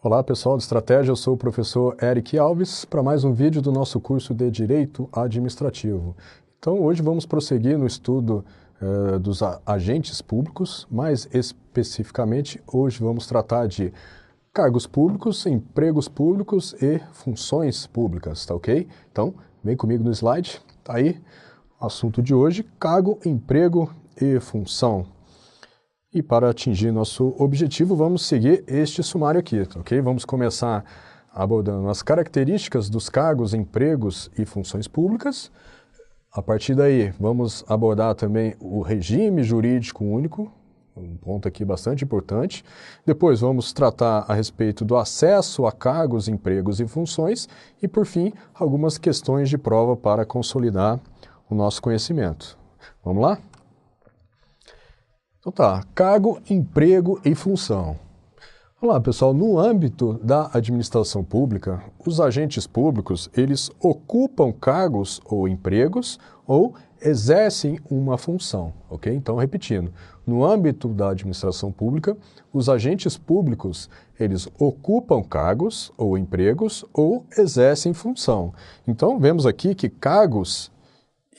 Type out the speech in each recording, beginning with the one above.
Olá pessoal de Estratégia, eu sou o professor Eric Alves para mais um vídeo do nosso curso de Direito Administrativo. Então hoje vamos prosseguir no estudo dos agentes públicos, mais especificamente hoje vamos tratar de cargos públicos, empregos públicos e funções públicas, tá ok? Então vem comigo no slide, tá aí o assunto de hoje, cargo, emprego e função. E para atingir nosso objetivo, vamos seguir este sumário aqui, ok? Vamos começar abordando as características dos cargos, empregos e funções públicas. A partir daí, vamos abordar também o regime jurídico único, um ponto aqui bastante importante. Depois vamos tratar a respeito do acesso a cargos, empregos e funções. E, por fim, algumas questões de prova para consolidar o nosso conhecimento. Vamos lá? Então tá, cargo, emprego e função. Vamos lá, pessoal, no âmbito da administração pública, os agentes públicos, eles ocupam cargos ou empregos ou exercem uma função, ok? Então, repetindo, no âmbito da administração pública, os agentes públicos, eles ocupam cargos ou empregos ou exercem função. Então, vemos aqui que cargos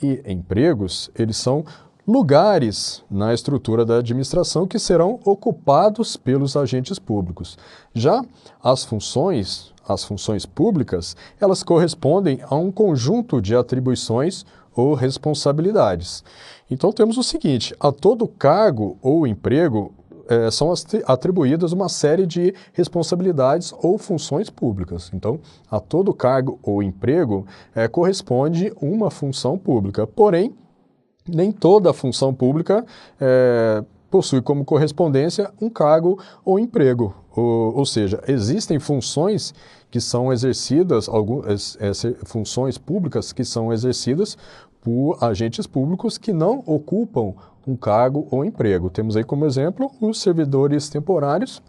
e empregos, eles são lugares na estrutura da administração que serão ocupados pelos agentes públicos. Já as funções públicas, elas correspondem a um conjunto de atribuições ou responsabilidades. Então temos o seguinte, a todo cargo ou emprego são atribuídas uma série de responsabilidades ou funções públicas. Então, a todo cargo ou emprego corresponde uma função pública. Porém, nem toda a função pública possui como correspondência um cargo ou emprego. Ou seja, existem funções que são exercidas, funções públicas que são exercidas por agentes públicos que não ocupam um cargo ou emprego. Temos aí como exemplo os servidores temporários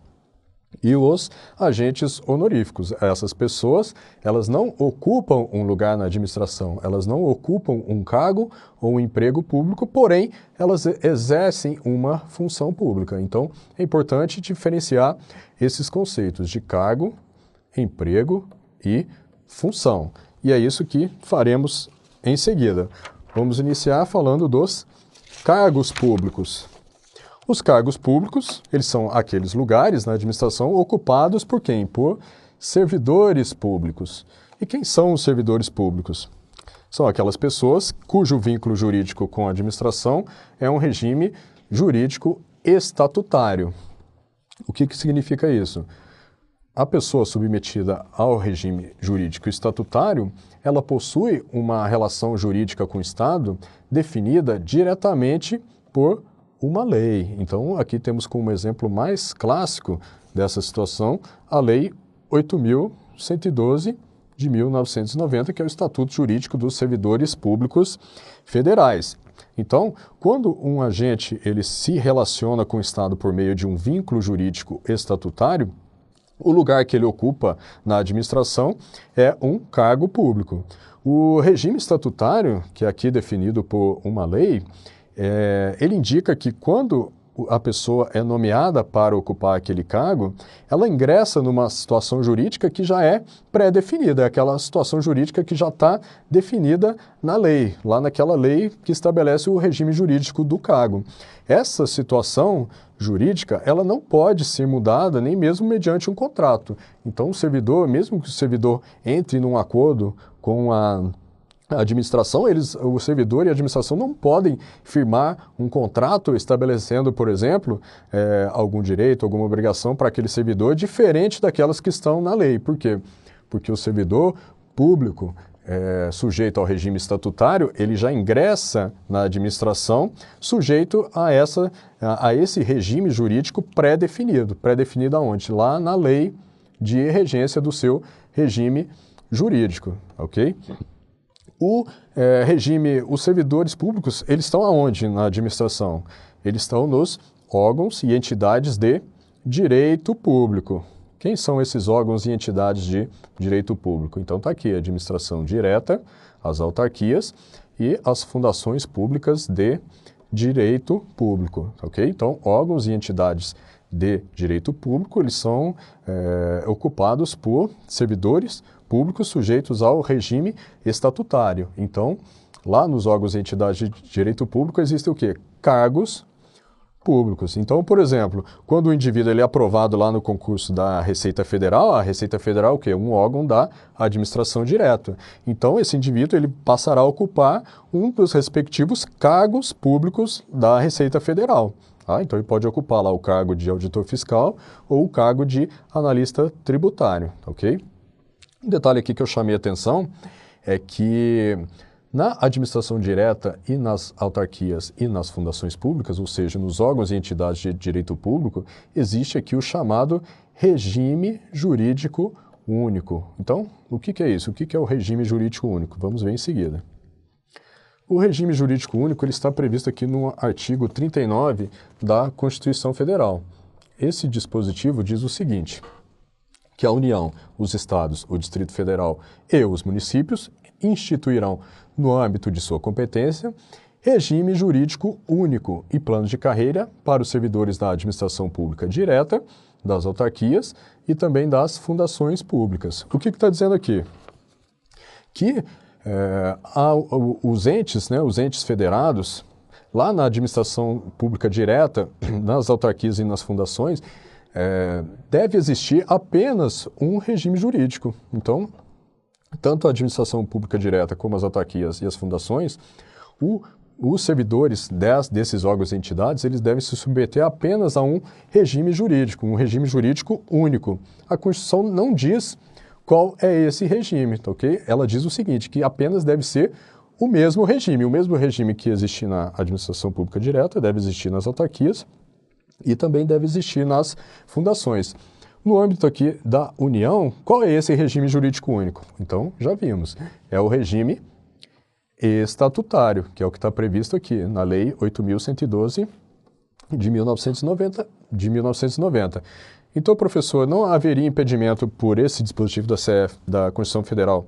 e os agentes honoríficos. Essas pessoas, elas não ocupam um lugar na administração, elas não ocupam um cargo ou um emprego público, porém, elas exercem uma função pública. Então, é importante diferenciar esses conceitos de cargo, emprego e função. E é isso que faremos em seguida. Vamos iniciar falando dos cargos públicos. Os cargos públicos, eles são aqueles lugares na administração ocupados por quem? Por servidores públicos. E quem são os servidores públicos? São aquelas pessoas cujo vínculo jurídico com a administração é um regime jurídico estatutário. O que significa isso? A pessoa submetida ao regime jurídico estatutário, ela possui uma relação jurídica com o Estado definida diretamente por uma lei. Então, aqui temos como exemplo mais clássico dessa situação a Lei 8.112 de 1990, que é o Estatuto Jurídico dos Servidores Públicos Federais. Então, quando um agente ele se relaciona com o Estado por meio de um vínculo jurídico estatutário, o lugar que ele ocupa na administração é um cargo público. O regime estatutário, que é aqui definido por uma lei, ele indica que quando a pessoa é nomeada para ocupar aquele cargo, ela ingressa numa situação jurídica que já é pré-definida, é aquela situação jurídica que já está definida na lei, lá naquela lei que estabelece o regime jurídico do cargo. Essa situação jurídica, ela não pode ser mudada nem mesmo mediante um contrato. Então, o servidor, mesmo que o servidor entre num acordo com a administração, o servidor e a administração não podem firmar um contrato estabelecendo, por exemplo, algum direito, alguma obrigação para aquele servidor diferente daquelas que estão na lei. Por quê? Porque o servidor público sujeito ao regime estatutário, ele já ingressa na administração sujeito a esse regime jurídico pré-definido. Pré-definido aonde? Lá na lei de regência do seu regime jurídico, ok? Os servidores públicos, eles estão aonde na administração? Eles estão nos órgãos e entidades de direito público. Quem são esses órgãos e entidades de direito público? Então está aqui a administração direta, as autarquias e as fundações públicas de direito público, ok? Então, órgãos e entidades de direito público, eles são ocupados por servidores públicos sujeitos ao regime estatutário. Então, lá nos órgãos e entidades de direito público existem o quê? Cargos públicos. Então, por exemplo, quando o indivíduo ele é aprovado lá no concurso da Receita Federal, a Receita Federal é o quê? Um órgão da administração direta. Então, esse indivíduo ele passará a ocupar um dos respectivos cargos públicos da Receita Federal. Então, ele pode ocupar lá o cargo de auditor fiscal ou o cargo de analista tributário, ok? Um detalhe aqui que eu chamei a atenção é que na administração direta e nas autarquias e nas fundações públicas, ou seja, nos órgãos e entidades de direito público, existe aqui o chamado regime jurídico único. Então, o que é isso? O que é o regime jurídico único? Vamos ver em seguida. O regime jurídico único ele está previsto aqui no artigo 39 da Constituição Federal. Esse dispositivo diz o seguinte, que a União, os Estados, o Distrito Federal e os municípios instituirão, no âmbito de sua competência, regime jurídico único e plano de carreira para os servidores da administração pública direta, das autarquias e também das fundações públicas. O que está dizendo aqui? Que os entes federados, lá na administração pública direta, nas autarquias e nas fundações, deve existir apenas um regime jurídico. Então, tanto a administração pública direta como as autarquias e as fundações, os servidores desses órgãos e entidades, eles devem se submeter apenas a um regime jurídico único. A Constituição não diz qual é esse regime, ok? Ela diz o seguinte, que apenas deve ser o mesmo regime que existe na administração pública direta, deve existir nas autarquias e também deve existir nas fundações. No âmbito aqui da União, qual é esse regime jurídico único? Então, já vimos, é o regime estatutário, que é o que está previsto aqui na Lei 8.112 de 1990. Então, professor, não haveria impedimento por esse dispositivo da Constituição Federal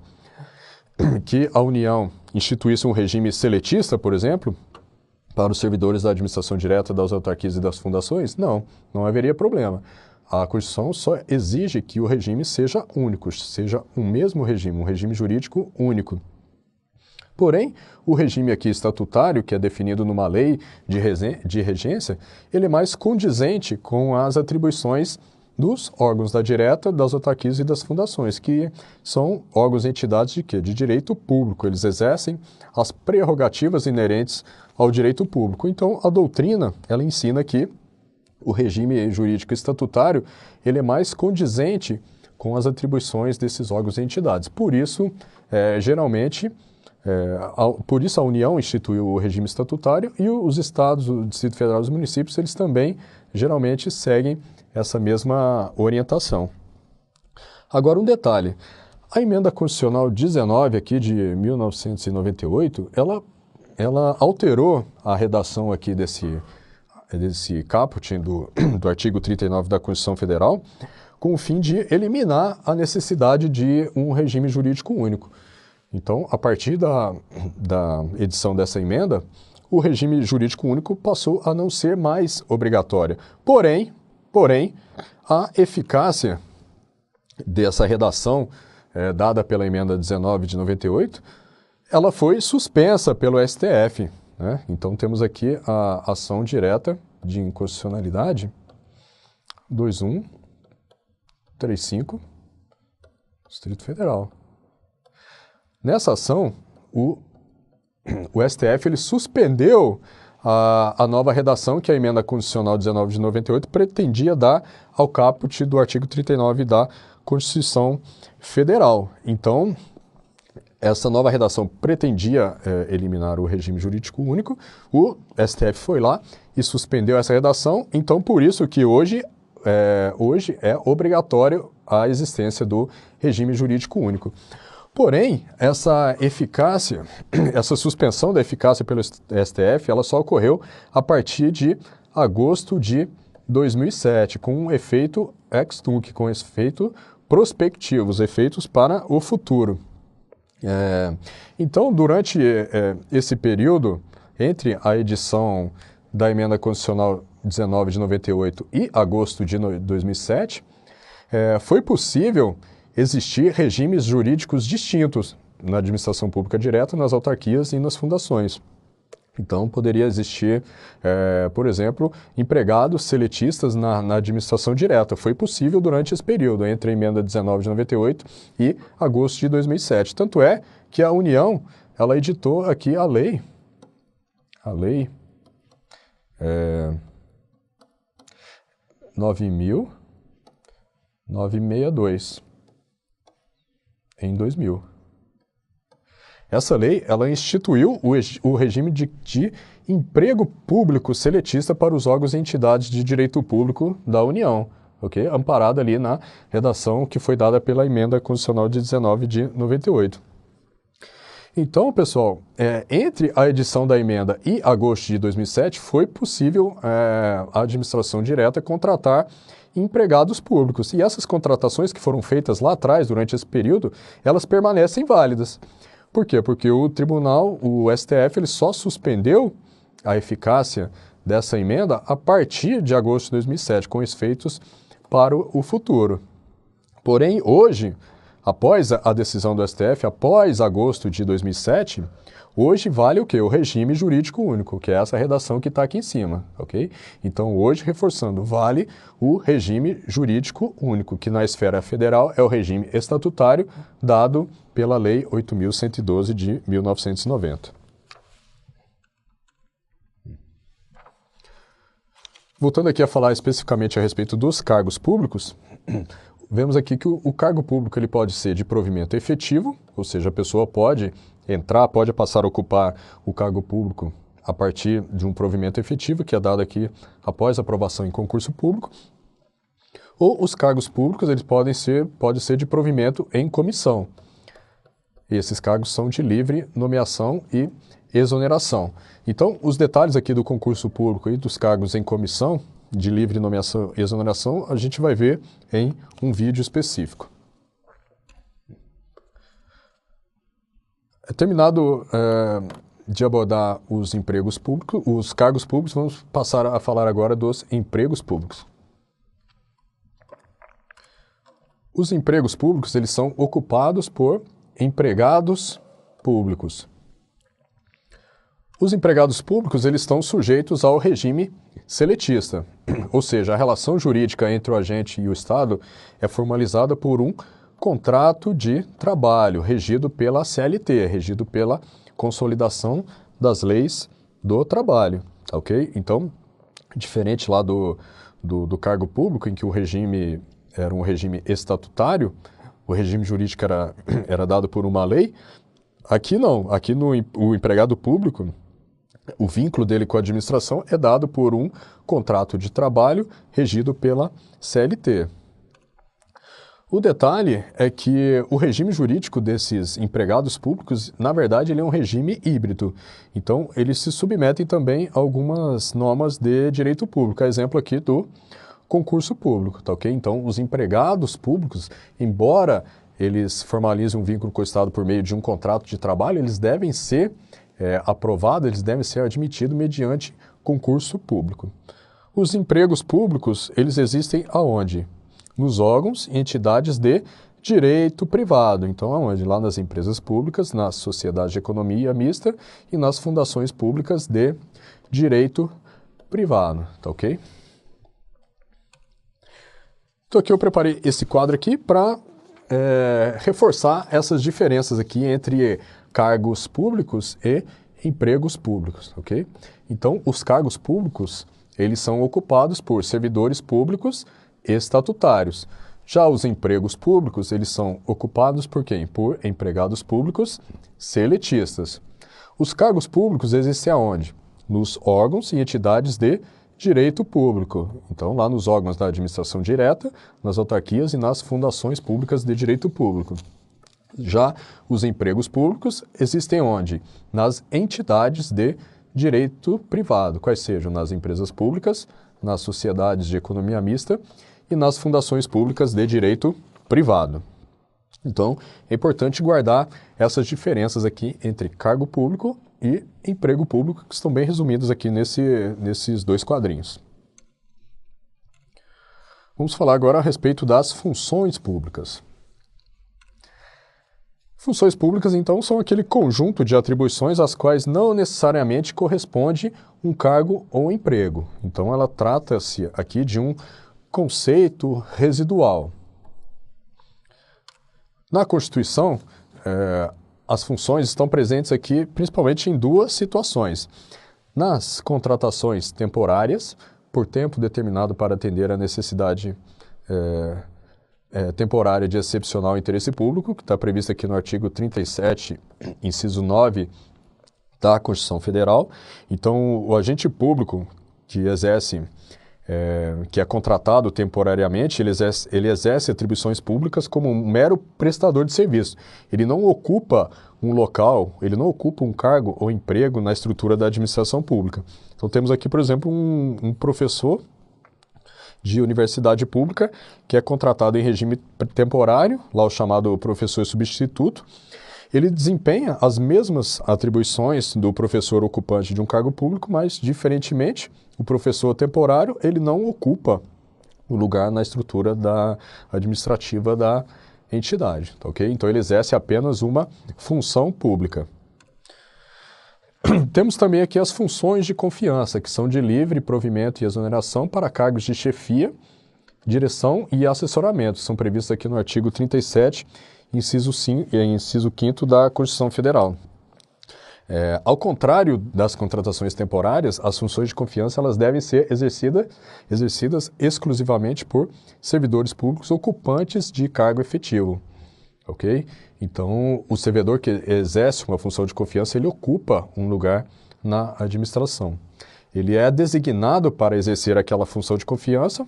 que a União instituísse um regime seletista, por exemplo, para os servidores da administração direta, das autarquias e das fundações? Não haveria problema. A Constituição só exige que o regime seja único, seja um mesmo regime, um regime jurídico único. Porém, o regime aqui estatutário, que é definido numa lei de regência, ele é mais condizente com as atribuições dos órgãos da direta, das autarquias e das fundações, que são órgãos e entidades de quê? De direito público. Eles exercem as prerrogativas inerentes ao direito público. Então, a doutrina, ela ensina que o regime jurídico estatutário, ele é mais condizente com as atribuições desses órgãos e entidades. Por isso, por isso a União instituiu o regime estatutário e os estados, o Distrito Federal e os municípios, eles também, geralmente, seguem essa mesma orientação. Agora, um detalhe. A Emenda Constitucional 19, aqui de 1998, ela alterou a redação aqui desse caput do artigo 39 da Constituição Federal, com o fim de eliminar a necessidade de um regime jurídico único. Então, a partir da edição dessa emenda, o regime jurídico único passou a não ser mais obrigatório. Porém, a eficácia dessa redação dada pela emenda 19 de 98, ela foi suspensa pelo STF. Né? Então, temos aqui a ação direta de inconstitucionalidade 2135, Distrito Federal. Nessa ação, o STF ele suspendeu a nova redação que a Emenda Constitucional 19 de 98 pretendia dar ao caput do artigo 39 da Constituição Federal. Então, essa nova redação pretendia eliminar o regime jurídico único, o STF foi lá e suspendeu essa redação, então por isso que hoje é obrigatório a existência do regime jurídico único. Porém, essa suspensão da eficácia pelo STF, ela só ocorreu a partir de agosto de 2007, com um efeito ex tunc, com efeito prospectivo, os efeitos para o futuro. Então, durante esse período, entre a edição da Emenda Constitucional 19 de 98 e agosto de 2007, foi possível existir regimes jurídicos distintos na administração pública direta, nas autarquias e nas fundações. Então, poderia existir, por exemplo, empregados seletistas na administração direta. Foi possível durante esse período, entre a emenda 19 de 98 e agosto de 2007. Tanto é que a União, ela editou aqui a lei 9.962, em 2000. Essa lei, ela instituiu o regime de emprego público seletista para os órgãos e entidades de direito público da União, ok? Amparada ali na redação que foi dada pela emenda constitucional de 19 de 98. Então, pessoal, entre a edição da emenda e agosto de 2007, foi possível a administração direta contratar empregados públicos. E essas contratações que foram feitas lá atrás, durante esse período, elas permanecem válidas. Por quê? Porque o tribunal, o STF, ele só suspendeu a eficácia dessa emenda a partir de agosto de 2007, com efeitos para o futuro. Porém, hoje, após a decisão do STF, após agosto de 2007, hoje vale o quê? O regime jurídico único, que é essa redação que está aqui em cima, ok? Então, hoje, reforçando, vale o regime jurídico único, que na esfera federal é o regime estatutário dado pela Lei 8.112 de 1990. Voltando aqui a falar especificamente a respeito dos cargos públicos, vemos aqui que o cargo público ele pode ser de provimento efetivo, ou seja, a pessoa pode entrar, pode passar a ocupar o cargo público a partir de um provimento efetivo, que é dado aqui após aprovação em concurso público, ou os cargos públicos eles podem ser de provimento em comissão. Esses cargos são de livre nomeação e exoneração. Então, os detalhes aqui do concurso público e dos cargos em comissão, de livre nomeação e exoneração, a gente vai ver em um vídeo específico. Terminado de abordar os empregos públicos, os cargos públicos, vamos passar a falar agora dos empregos públicos. Os empregos públicos, eles são ocupados por empregados públicos. Os empregados públicos, eles estão sujeitos ao regime seletista, ou seja, a relação jurídica entre o agente e o Estado é formalizada por um contrato de trabalho, regido pela CLT, regido pela consolidação das leis do trabalho, ok? Então, diferente lá do cargo público, em que o regime era um regime estatutário, o regime jurídico era dado por uma lei, aqui não, aqui o empregado público, o vínculo dele com a administração é dado por um contrato de trabalho regido pela CLT. O detalhe é que o regime jurídico desses empregados públicos, na verdade, ele é um regime híbrido. Então, eles se submetem também a algumas normas de direito público. A exemplo aqui do concurso público, tá ok? Então, os empregados públicos, embora eles formalizem um vínculo com o Estado por meio de um contrato de trabalho, eles devem ser aprovados, eles devem ser admitidos mediante concurso público. Os empregos públicos, eles existem aonde? Nos órgãos e entidades de direito privado. Então, aonde? Lá nas empresas públicas, nas sociedades de economia mista e nas fundações públicas de direito privado, tá ok? Então, aqui eu preparei esse quadro aqui para reforçar essas diferenças aqui entre cargos públicos e empregos públicos, ok? Então, os cargos públicos, eles são ocupados por servidores públicos estatutários. Já os empregos públicos, eles são ocupados por quem? Por empregados públicos seletistas. Os cargos públicos existem aonde? Nos órgãos e entidades de direito público. Então, lá nos órgãos da administração direta, nas autarquias e nas fundações públicas de direito público. Já os empregos públicos existem onde? Nas entidades de direito privado, quais sejam nas empresas públicas, nas sociedades de economia mista e nas fundações públicas de direito privado. Então, é importante guardar essas diferenças aqui entre cargo público e emprego público, que estão bem resumidos aqui nesses dois quadrinhos. Vamos falar agora a respeito das funções públicas. Funções públicas, então, são aquele conjunto de atribuições às quais não necessariamente corresponde um cargo ou emprego. Então, ela trata-se aqui de um conceito residual. Na Constituição, as funções estão presentes aqui principalmente em duas situações. Nas contratações temporárias, por tempo determinado para atender a necessidade temporária de excepcional interesse público, que está prevista aqui no artigo 37, inciso 9 da Constituição Federal. Então, o agente público que exerce, que é contratado temporariamente, ele exerce atribuições públicas como um mero prestador de serviço. Ele não ocupa um local, ele não ocupa um cargo ou emprego na estrutura da administração pública. Então, temos aqui, por exemplo, um professor de universidade pública que é contratado em regime temporário, lá o chamado professor substituto. Ele desempenha as mesmas atribuições do professor ocupante de um cargo público, mas, diferentemente, o professor temporário ele não ocupa o lugar na estrutura administrativa da entidade, tá, ok? Então, ele exerce apenas uma função pública. Temos também aqui as funções de confiança, que são de livre provimento e exoneração para cargos de chefia, direção e assessoramento. São previstos aqui no artigo 37, inciso 5º da Constituição Federal. Ao contrário das contratações temporárias, as funções de confiança elas devem ser exercidas exclusivamente por servidores públicos ocupantes de cargo efetivo. Ok? Então, o servidor que exerce uma função de confiança, ele ocupa um lugar na administração. Ele é designado para exercer aquela função de confiança.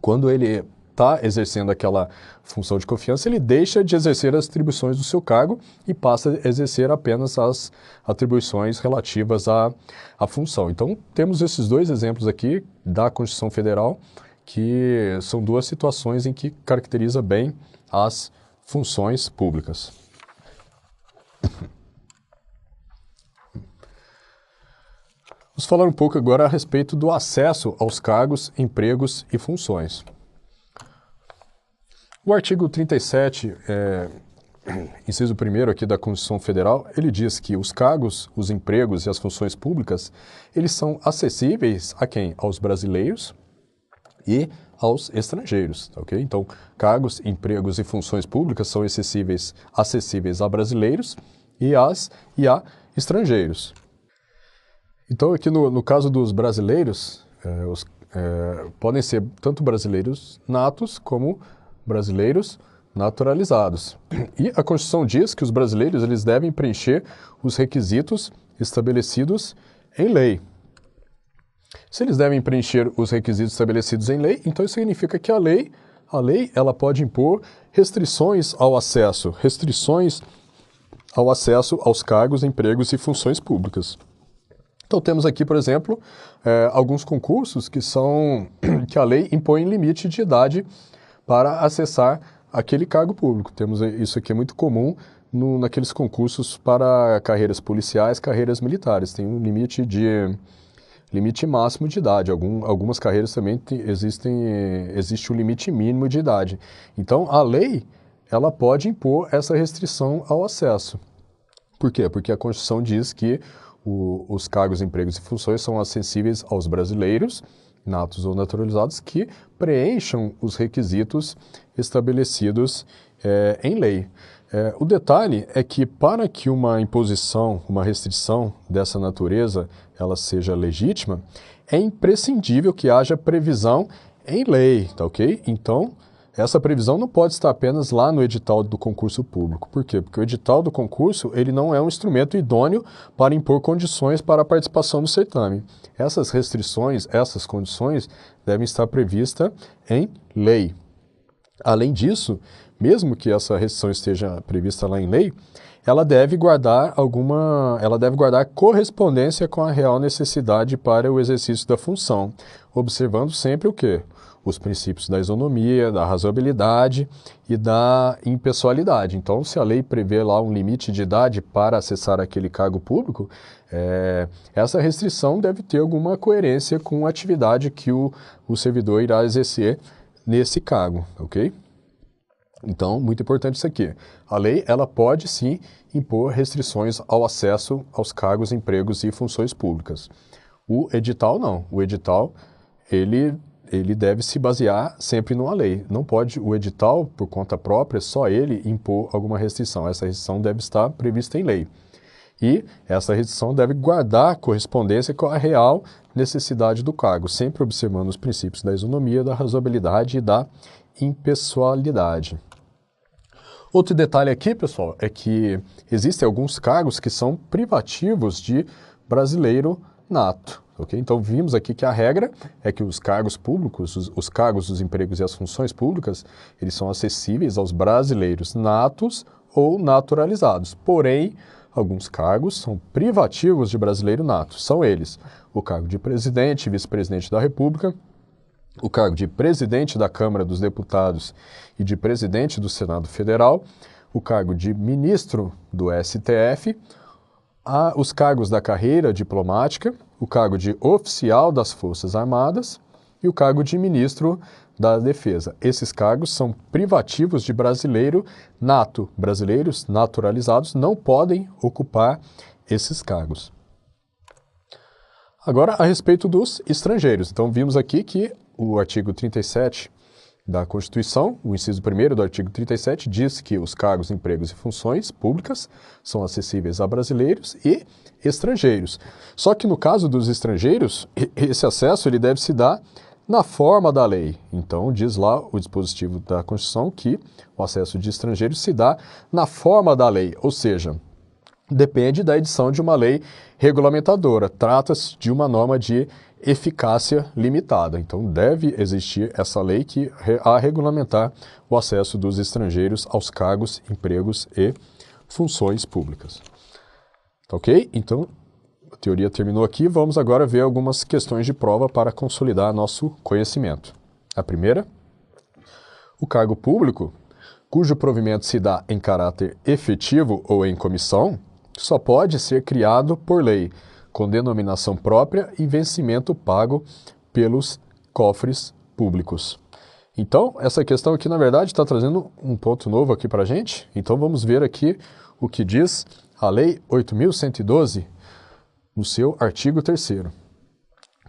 Quando ele está exercendo aquela função de confiança, ele deixa de exercer as atribuições do seu cargo e passa a exercer apenas as atribuições relativas à função. Então, temos esses dois exemplos aqui da Constituição Federal, que são duas situações em que caracteriza bem as funções públicas. Vamos falar um pouco agora a respeito do acesso aos cargos, empregos e funções. O artigo 37, inciso 1º aqui da Constituição Federal, ele diz que os cargos, os empregos e as funções públicas, eles são acessíveis a quem? Aos brasileiros e aos estrangeiros, tá, ok? Então, cargos, empregos e funções públicas são acessíveis a brasileiros e a estrangeiros. Então, aqui no caso dos brasileiros, podem ser tanto brasileiros natos como brasileiros naturalizados. E a Constituição diz que os brasileiros eles devem preencher os requisitos estabelecidos em lei. Se eles devem preencher os requisitos estabelecidos em lei, então isso significa que a lei ela pode impor restrições ao acesso aos cargos, empregos e funções públicas. Então temos aqui, por exemplo, alguns concursos que a lei impõe limite de idade para acessar aquele cargo público. Temos isso aqui é muito comum naqueles concursos para carreiras policiais, carreiras militares. Tem um limite máximo de idade. Algumas carreiras também existe um limite mínimo de idade. Então, a lei ela pode impor essa restrição ao acesso. Por quê? Porque a Constituição diz que os cargos, empregos e funções são acessíveis aos brasileiros, natos ou naturalizados, que preencham os requisitos estabelecidos em lei. O detalhe é que para que uma imposição, uma restrição dessa natureza, ela seja legítima, é imprescindível que haja previsão em lei, tá ok? Então, essa previsão não pode estar apenas lá no edital do concurso público. Por quê? Porque o edital do concurso, ele não é um instrumento idôneo para impor condições para a participação no certame. Essas restrições, essas condições devem estar previstas em lei. Além disso, mesmo que essa restrição esteja prevista lá em lei, ela deve guardar correspondência com a real necessidade para o exercício da função, observando sempre o quê? Os princípios da isonomia, da razoabilidade e da impessoalidade. Então, se a lei prevê lá um limite de idade para acessar aquele cargo público, essa restrição deve ter alguma coerência com a atividade que o servidor irá exercer nesse cargo, ok? Então, muito importante isso aqui. A lei, ela pode sim impor restrições ao acesso aos cargos, empregos e funções públicas. O edital não. O edital, ele deve se basear sempre numa lei. Não pode o edital, por conta própria, só ele impor alguma restrição. Essa restrição deve estar prevista em lei. E essa restrição deve guardar correspondência com a real necessidade do cargo, sempre observando os princípios da isonomia, da razoabilidade e da impessoalidade. Outro detalhe aqui, pessoal, é que existem alguns cargos que são privativos de brasileiro nato. Okay? Então, vimos aqui que a regra é que os cargos públicos, os cargos, os empregos e as funções públicas, eles são acessíveis aos brasileiros natos ou naturalizados. Porém, alguns cargos são privativos de brasileiro nato. São eles: o cargo de presidente e vice-presidente da República, o cargo de presidente da Câmara dos Deputados e de presidente do Senado Federal, o cargo de ministro do STF, os cargos da carreira diplomática, o cargo de oficial das Forças Armadas e o cargo de ministro da Defesa. Esses cargos são privativos de brasileiro nato. Brasileiros naturalizados não podem ocupar esses cargos. Agora, a respeito dos estrangeiros. Então, vimos aqui que o artigo 37 da Constituição, o inciso 1º do artigo 37, diz que os cargos, empregos e funções públicas são acessíveis a brasileiros e estrangeiros. Só que no caso dos estrangeiros, esse acesso ele deve se dar na forma da lei. Então, diz lá o dispositivo da Constituição que o acesso de estrangeiros se dá na forma da lei, ou seja, depende da edição de uma lei regulamentadora. Trata-se de uma norma de eficácia limitada. Então, deve existir essa lei que a regulamentar o acesso dos estrangeiros aos cargos, empregos e funções públicas. Ok? Então, a teoria terminou aqui. Vamos agora ver algumas questões de prova para consolidar nosso conhecimento. A primeira: o cargo público, cujo provimento se dá em caráter efetivo ou em comissão, só pode ser criado por lei, com denominação própria e vencimento pago pelos cofres públicos. Então, essa questão aqui, na verdade, está trazendo um ponto novo aqui para a gente. Então, vamos ver aqui o que diz a Lei 8.112, no seu artigo 3º.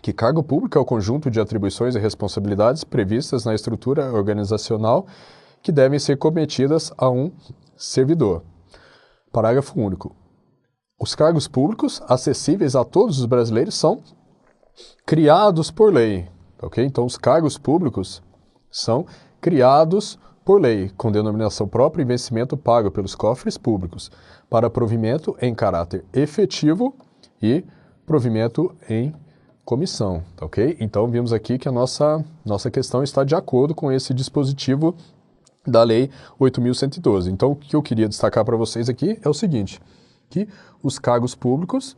Que cargo público é o conjunto de atribuições e responsabilidades previstas na estrutura organizacional que devem ser cometidas a um servidor. Parágrafo único. Os cargos públicos acessíveis a todos os brasileiros são criados por lei. Ok? Então, os cargos públicos são criados por lei, com denominação própria e vencimento pago pelos cofres públicos, para provimento em caráter efetivo e provimento em comissão. Ok? Então, vimos aqui que a nossa questão está de acordo com esse dispositivo da Lei 8.112. Então, o que eu queria destacar para vocês aqui é o seguinte: que os cargos públicos,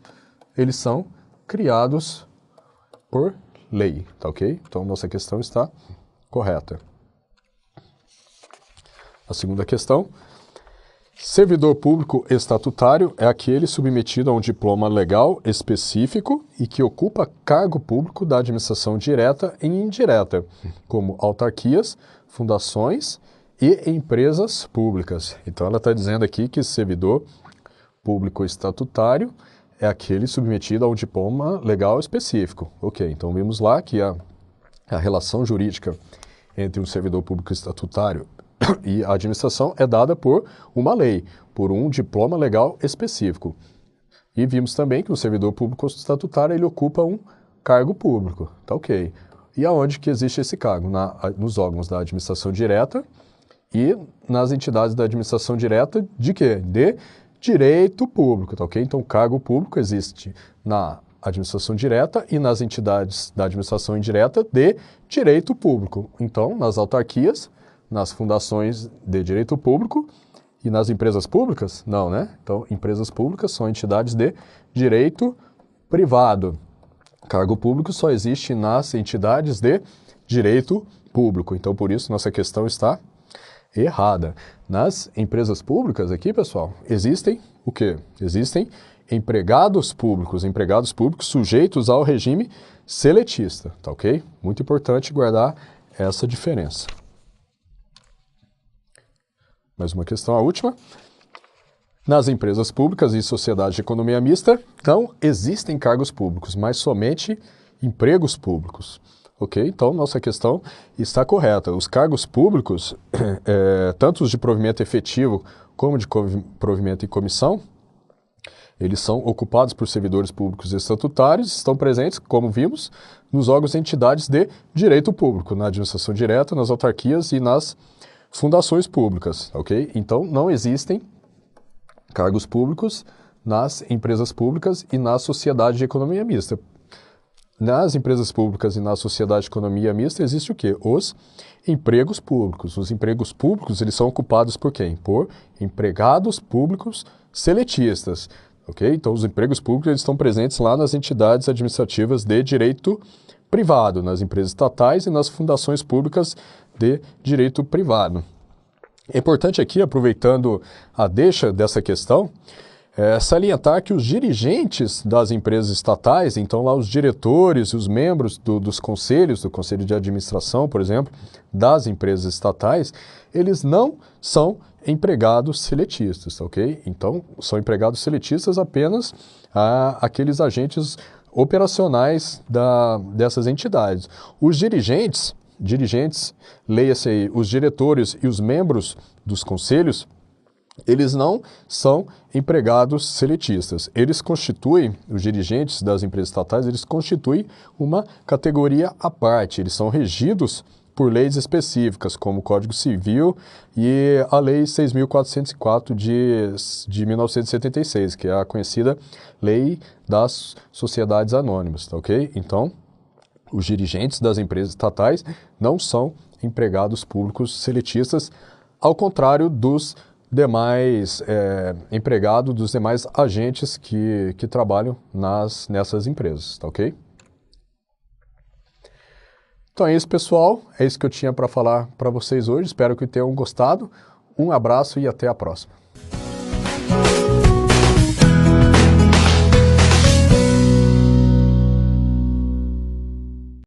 eles são criados por lei, tá ok? Então, nossa questão está correta. A segunda questão: servidor público estatutário é aquele submetido a um diploma legal específico e que ocupa cargo público da administração direta e indireta, como autarquias, fundações e empresas públicas. Então, ela está dizendo aqui que servidor público estatutário é aquele submetido a um diploma legal específico. Ok, então vimos lá que a relação jurídica entre um servidor público estatutário e a administração é dada por uma lei, por um diploma legal específico. E vimos também que o servidor público estatutário ele ocupa um cargo público. Tá ok. E aonde que existe esse cargo? Nos órgãos da administração direta e nas entidades da administração direta de quê? De direito público, tá ok? Então, o cargo público existe na administração direta e nas entidades da administração indireta de direito público. Então, nas autarquias, nas fundações de direito público e nas empresas públicas? Não, né? Então, empresas públicas são entidades de direito privado. Cargo público só existe nas entidades de direito público. Então, por isso, nossa questão está errada. Nas empresas públicas aqui, pessoal, existem o quê? Existem empregados públicos sujeitos ao regime seletista, tá ok? Muito importante guardar essa diferença. Mais uma questão, a última. Nas empresas públicas e sociedades de economia mista, não existem cargos públicos, mas somente empregos públicos. Ok? Então, nossa questão está correta. Os cargos públicos, tanto os de provimento efetivo como de provimento em comissão, eles são ocupados por servidores públicos estatutários, estão presentes, como vimos, nos órgãos e entidades de direito público, na administração direta, nas autarquias e nas fundações públicas. Ok? Então, não existem cargos públicos nas empresas públicas e na sociedade de economia mista. Nas empresas públicas e na sociedade de economia mista existe o quê? Os empregos públicos. Os empregos públicos, eles são ocupados por quem? Por empregados públicos seletistas. Ok? Então, os empregos públicos eles estão presentes lá nas entidades administrativas de direito privado, nas empresas estatais e nas fundações públicas de direito privado. É importante aqui, aproveitando a deixa dessa questão, salientar que os dirigentes das empresas estatais, então lá os diretores e os membros dos conselhos, do conselho de administração, por exemplo, das empresas estatais, eles não são empregados seletistas, ok? Então, são empregados seletistas apenas aqueles agentes operacionais dessas entidades. Os dirigentes, leia-se aí, os diretores e os membros dos conselhos, eles não são empregados seletistas. Eles constituem, os dirigentes das empresas estatais, eles constituem uma categoria à parte. Eles são regidos por leis específicas, como o Código Civil e a Lei 6.404 de 1976, que é a conhecida Lei das Sociedades Anônimas, tá ok? Então, os dirigentes das empresas estatais não são empregados públicos seletistas, ao contrário dos demais empregados, dos demais agentes que trabalham nessas empresas, tá ok? Então é isso, pessoal. É isso que eu tinha para falar para vocês hoje. Espero que tenham gostado. Um abraço e até a próxima.